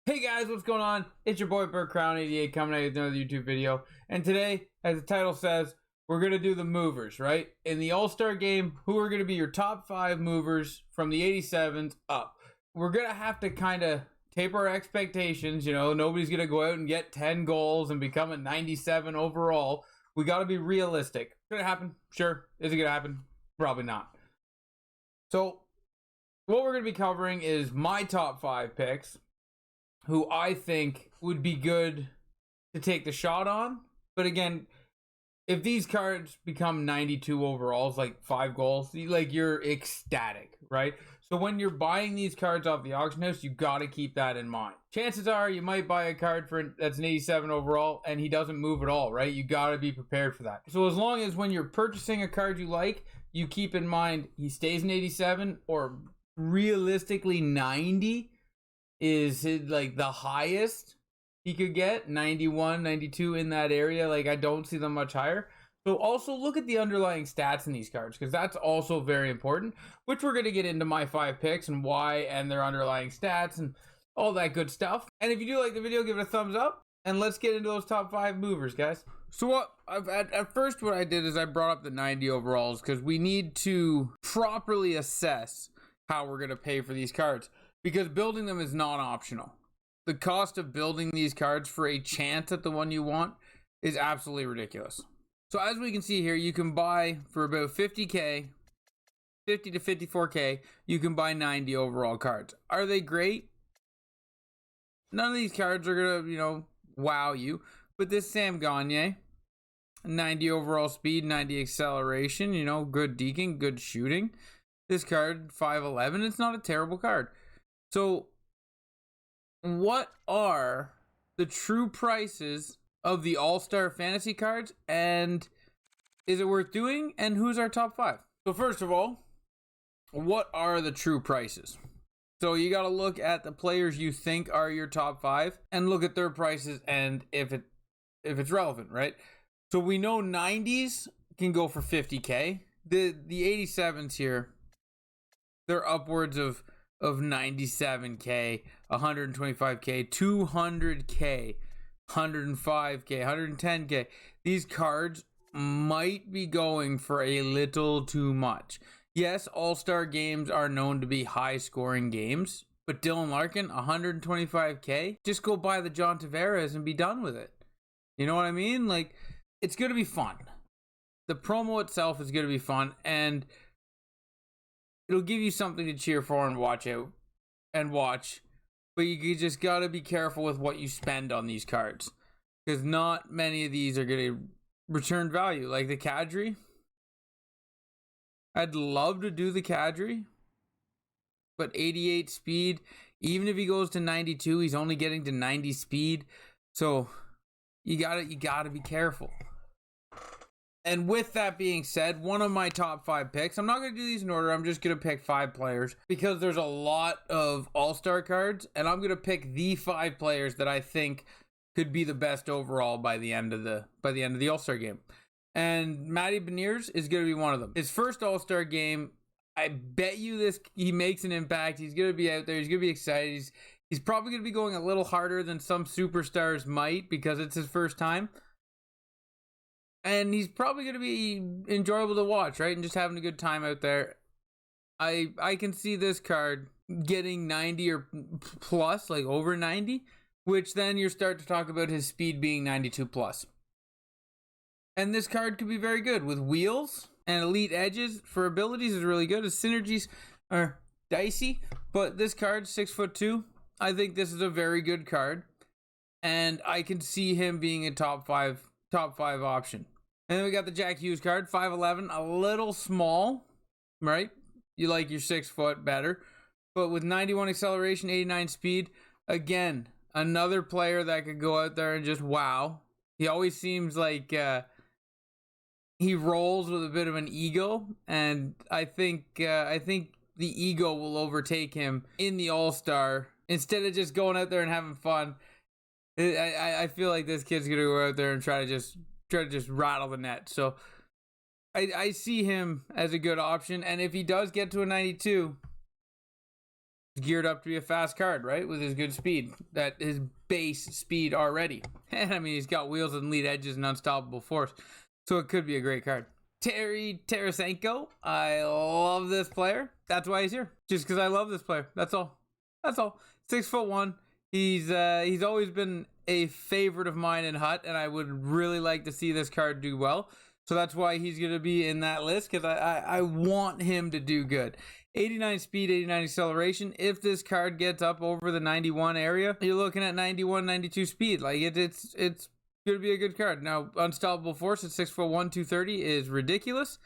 Hey guys, what's going on? It's your boy BurkCrown88 coming at you with another YouTube video. And today, as the title says, we're going to do the movers, right? In the All-Star game, who are going to be your top 5 movers from the 87s up? We're going to have to kind of taper our expectations. You know, nobody's going to go out and get 10 goals and become a 97 overall. We got to be realistic. Could it happen? Sure. Is it going to happen? Probably not. So, what we're going to be covering is my top 5 picks, who I think would be good to take the shot on. But again, if these cards become 92 overalls, like 5 goals, like you're ecstatic, right? So when you're buying these cards off the auction house, you got to keep that in mind. Chances are you might buy a card that's an 87 overall and he doesn't move at all, right? You got to be prepared for that. So as long as when you're purchasing a card you like, you keep in mind he stays an 87 or realistically 90 is like the highest he could get, 91, 92 in that area. Like, I don't see them much higher. So also look at the underlying stats in these cards, because that's also very important, which we're going to get into my 5 picks and why and their underlying stats and all that good stuff. And if you do like the video, give it a thumbs up and let's get into those top 5 movers, guys. So at first what I did is I brought up the 90 overalls because we need to properly assess how we're going to pay for these cards, because building them is not optional. The cost of building these cards for a chance at the one you want is absolutely ridiculous. So as we can see here, you can buy for about 50K, 50 to 54K, you can buy 90 overall cards. Are they great? None of these cards are going to, wow you. But this Sam Gagner, 90 overall speed, 90 acceleration, good deking, good shooting. This card, 5'11", it's not a terrible card. So, what are the true prices of the All-Star Fantasy cards, and is it worth doing, and who's our top 5? So first of all, what are the true prices? So you got to look at the players you think are your top 5 and look at their prices and if it's relevant, right? So we know 90s can go for 50K. The 87s here, they're upwards of 97K, 125K, 200K, 105K, 110K. These cards might be going for a little too much. Yes, all-star games are known to be high-scoring games, but Dylan Larkin, 125K, just go buy the John Tavares and be done with it. You know what I mean? Like, it's going to be fun. The promo itself is going to be fun, and it'll give you something to cheer for and watch. But you just got to be careful with what you spend on these cards, because not many of these are going to return value. Like the Kadri, I'd love to do the Kadri, but 88 speed, even if he goes to 92, he's only getting to 90 speed. So you gotta be careful. And with that being said, one of my top 5 picks, I'm not going to do these in order. I'm just going to pick 5 players because there's a lot of all-star cards, and I'm going to pick the 5 players that I think could be the best overall by the end of the all-star game. And Matty Beniers is going to be one of them. His first all-star game, I bet you he makes an impact. He's going to be out there. He's going to be excited. He's probably going to be going a little harder than some superstars might because it's his first time. And he's probably going to be enjoyable to watch, right? And just having a good time out there. I can see this card getting 90 or plus, like over 90, which then you start to talk about his speed being 92 plus. And this card could be very good with wheels and elite edges for abilities is really good. His synergies are dicey, but this card, 6'2", I think this is a very good card. And I can see him being a top five option. And then we got the Jack Hughes card, 5'11", a little small, right? You like your 6 foot better. But with 91 acceleration, 89 speed, again, another player that could go out there and just wow. He always seems like he rolls with a bit of an ego, and I think the ego will overtake him in the All-Star. Instead of just going out there and having fun, I feel like this kid's going to go out there and try to just rattle the net. So I see him as a good option. And if he does get to a 92, geared up to be a fast card, right? With his good speed, that his base speed already. And I mean, he's got wheels and lead edges and unstoppable force. So it could be a great card. Terry Tarasenko. I love this player. That's why he's here. Just because I love this player. That's all. That's all. 6'1". He's always been a favorite of mine in Hut, and I would really like to see this card do well. So that's why he's going to be in that list, because I want him to do good. 89 speed, 89 acceleration. If this card gets up over the 91 area, you're looking at 91, 92 speed. Like it's going to be a good card. Now, unstoppable force at 6'1", 230 is ridiculous.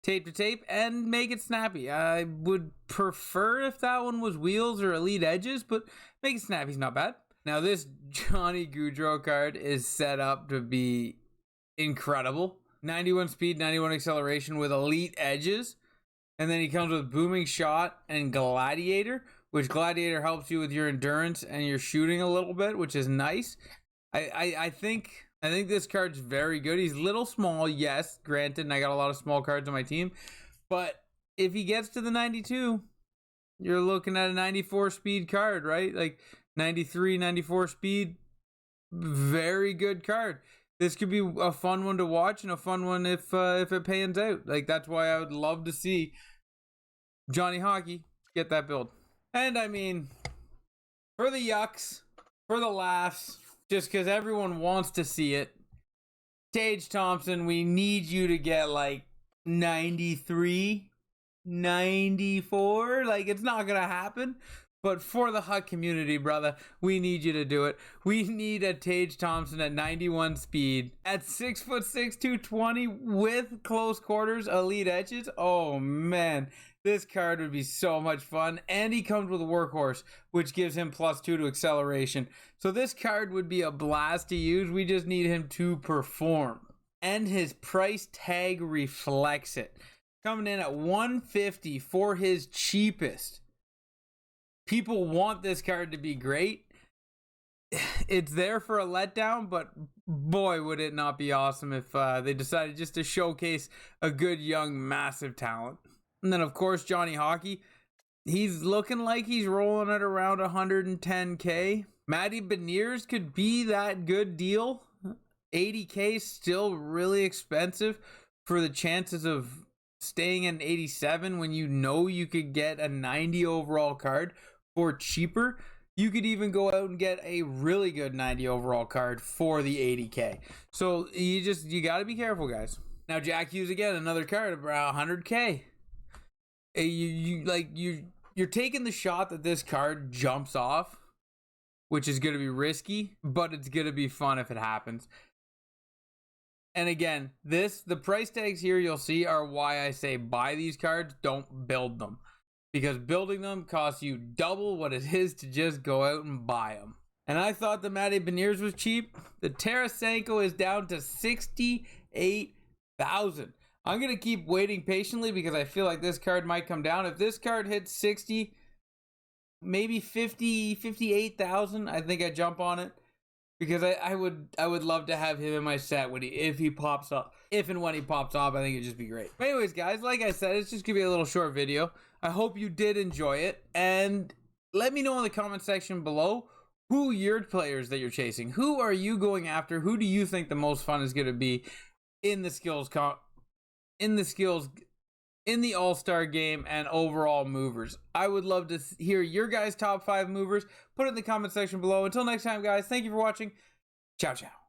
Tape to tape and make it snappy. I would prefer if that one was wheels or elite edges, but make it snappy is not bad. Now, this Johnny Gaudreau card is set up to be incredible. 91 speed, 91 acceleration with elite edges. And then he comes with booming shot and gladiator, which gladiator helps you with your endurance and your shooting a little bit, which is nice. I think this card's very good. He's a little small, yes, granted, and I got a lot of small cards on my team. But if he gets to the 92, you're looking at a 94 speed card, right? Like 93, 94 speed, very good card. This could be a fun one to watch and a fun one if it pans out. Like, that's why I would love to see Johnny Hockey get that build. And I mean, for the yucks, for the laughs, just because everyone wants to see it, Tage Thompson, we need you to get like 93, 94. Like, it's not going to happen. But for the Hut community, brother, we need you to do it. We need a Tage Thompson at 91 speed, at 6'6", 220 with close quarters, elite edges. Oh man, this card would be so much fun. And he comes with a workhorse, which gives him +2 to acceleration. So this card would be a blast to use. We just need him to perform. And his price tag reflects it. Coming in at $150 for his cheapest. People want this card to be great. It's there for a letdown, but boy, would it not be awesome if they decided just to showcase a good, young, massive talent. And then, of course, Johnny Hockey. He's looking like he's rolling at around 110K. Matty Beniers could be that good deal. 80K still really expensive for the chances of staying at 87 when you know you could get a 90 overall card for cheaper. You could even go out and get a really good 90 overall card for the 80K. So you got to be careful, guys. Now Jack Hughes again, another card around 100K. You're taking the shot that this card jumps off, which is going to be risky, but it's going to be fun if it happens. And again, the price tags here you'll see are why I say buy these cards, don't build them. Because building them costs you double what it is to just go out and buy them. And I thought the Matty Beniers was cheap. The Tarasenko is down to 68,000. I'm going to keep waiting patiently because I feel like this card might come down. If this card hits 60, maybe 50, 58,000, I think I jump on it. Because I would love to have him in my set if he pops up. If and when he pops up, I think it'd just be great. But anyways, guys, like I said, it's just going to be a little short video. I hope you did enjoy it. And let me know in the comment section below who your players that you're chasing. Who are you going after? Who do you think the most fun is going to be in the in the All-Star game and overall movers? I would love to hear your guys' top 5 movers. Put it in the comment section below. Until next time, guys, thank you for watching. Ciao, ciao.